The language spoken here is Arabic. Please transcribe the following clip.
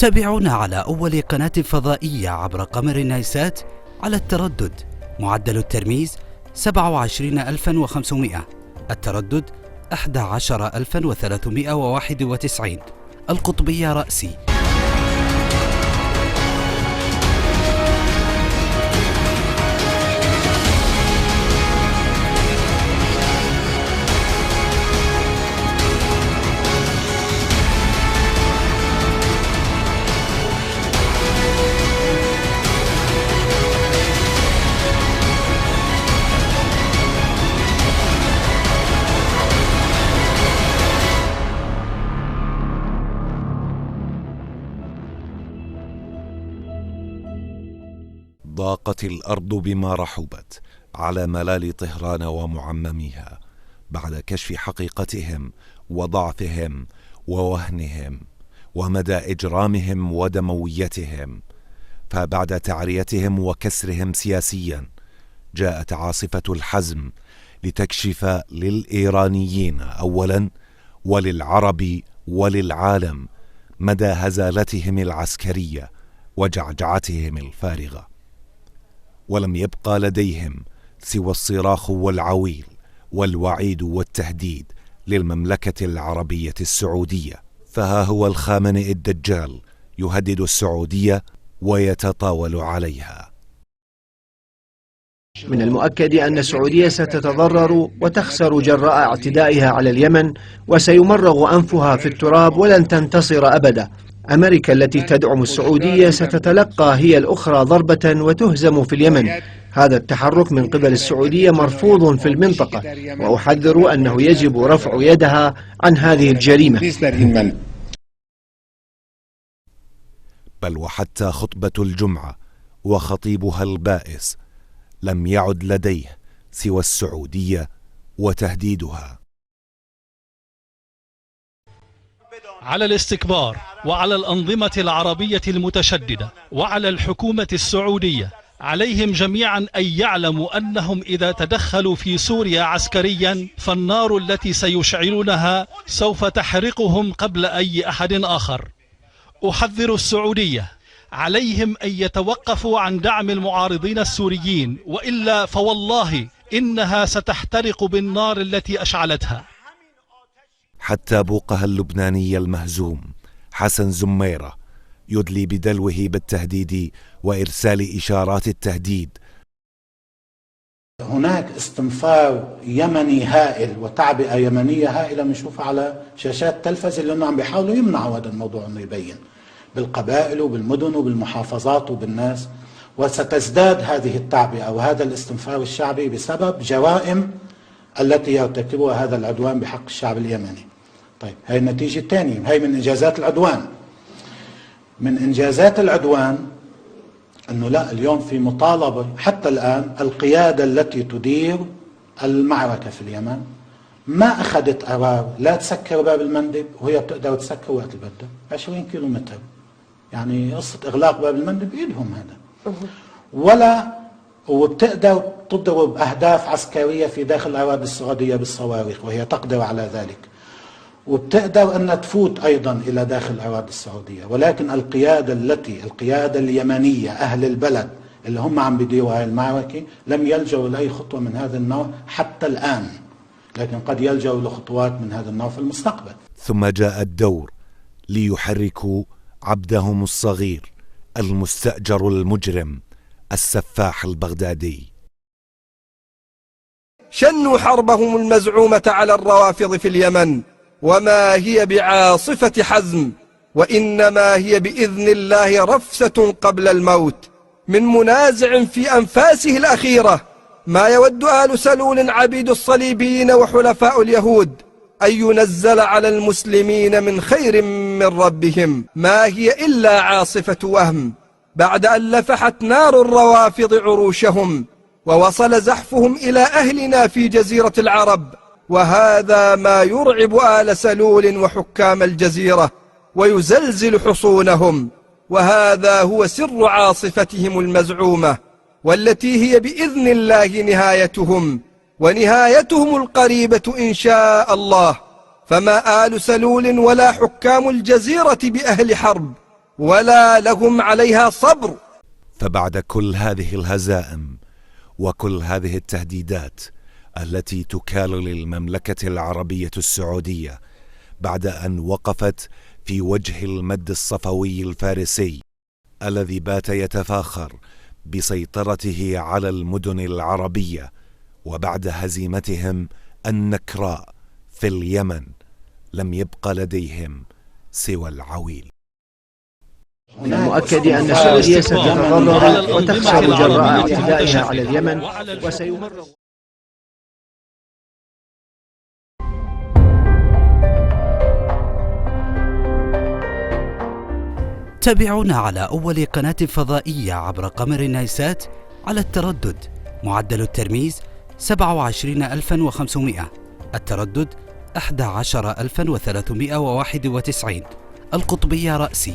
تابعونا على أول قناة فضائية عبر قمر نايسات على التردد معدل الترميز 27500، التردد 11391، القطبية رأسي. ضاقت الأرض بما رحبت على ملال طهران ومعمميها بعد كشف حقيقتهم وضعفهم ووهنهم ومدى إجرامهم ودمويتهم. فبعد تعريتهم وكسرهم سياسيا جاءت عاصفة الحزم لتكشف للإيرانيين أولا وللعرب وللعالم مدى هزالتهم العسكرية وجعجعتهم الفارغة. ولم يبقى لديهم سوى الصراخ والعويل والوعيد والتهديد للمملكة العربية السعودية. فها هو الخامنئي الدجال يهدد السعودية ويتطاول عليها. من المؤكد أن السعودية ستتضرر وتخسر جراء اعتدائها على اليمن، وسيمرغ أنفها في التراب ولن تنتصر أبدا. أمريكا التي تدعم السعودية ستتلقى هي الأخرى ضربة وتهزم في اليمن. هذا التحرك من قبل السعودية مرفوض في المنطقة، وأحذر أنه يجب رفع يدها عن هذه الجريمة. بل وحتى خطبة الجمعة وخطيبها البائس لم يعد لديه سوى السعودية وتهديدها. على الاستكبار وعلى الأنظمة العربية المتشددة وعلى الحكومة السعودية، عليهم جميعا أن يعلموا أنهم إذا تدخلوا في سوريا عسكريا فالنار التي سيشعلونها سوف تحرقهم قبل أي أحد آخر. أحذر السعودية، عليهم أن يتوقفوا عن دعم المعارضين السوريين، وإلا فوالله إنها ستحترق بالنار التي أشعلتها. حتى بوقها اللبناني المهزوم حسن زميرة يدلي بدلوه بالتهديد وإرسال إشارات التهديد. هناك استنفار يمني هائل وتعبئة يمنية هائلة بنشوفها على شاشات التلفزة، لأنه عم بيحاولوا يمنعوا هذا الموضوع أنه يبين بالقبائل وبالمدن وبالمحافظات وبالناس. وستزداد هذه التعبئة وهذا الاستنفار الشعبي بسبب جرائم التي يرتكبها هذا العدوان بحق الشعب اليمني. طيب، هاي النتيجة الثانية، هاي من إنجازات العدوان. من إنجازات العدوان أنه لا، اليوم في مطالبة حتى الآن القيادة التي تدير المعركة في اليمن ما أخذت قرار لا تسكر باب المندب، وهي بتقدر تسكر وقت اللي بدها 20 كيلو متر، يعني قصة إغلاق باب المندب بإيدهم هذا، ولا وبتقدر تضرب أهداف عسكرية في داخل الأراضي السعودية بالصواريخ وهي تقدر على ذلك، وبتقدر أن تفوت أيضا إلى داخل الأراضي السعودية. ولكن القيادة اليمنية أهل البلد اللي هم عم بيديروا هاي المعركة لم يلجوا لأي خطوة من هذا النوع حتى الآن، لكن قد يلجوا لخطوات من هذا النوع في المستقبل. ثم جاء الدور ليحركوا عبدهم الصغير المستأجر المجرم السفاح البغدادي. شنوا حربهم المزعومة على الروافض في اليمن، وما هي بعاصفة حزم، وإنما هي بإذن الله رفسة قبل الموت من منازع في أنفاسه الأخيرة. ما يود آل سلول عبيد الصليبيين وحلفاء اليهود أن ينزل على المسلمين من خير من ربهم ما هي إلا عاصفة وهم، بعد أن لفحت نار الروافض عروشهم ووصل زحفهم إلى أهلنا في جزيرة العرب. وهذا ما يرعب آل سلول وحكام الجزيرة ويزلزل حصونهم، وهذا هو سر عاصفتهم المزعومة، والتي هي بإذن الله نهايتهم، ونهايتهم القريبة إن شاء الله. فما آل سلول ولا حكام الجزيرة بأهل حرب، ولا لهم عليها صبر. فبعد كل هذه الهزائم وكل هذه التهديدات التي تكال للمملكة العربية السعودية، بعد أن وقفت في وجه المد الصفوي الفارسي الذي بات يتفاخر بسيطرته على المدن العربية، وبعد هزيمتهم النكراء في اليمن، لم يبق لديهم سوى العويل. من المؤكد أن السعودية ستتضرر وتخسر جراء اعتدائها على اليمن، وسيمرر تابعونا على أول قناة فضائية عبر قمر نايسات على التردد معدل الترميز 27500، التردد 11391، القطبية رأسي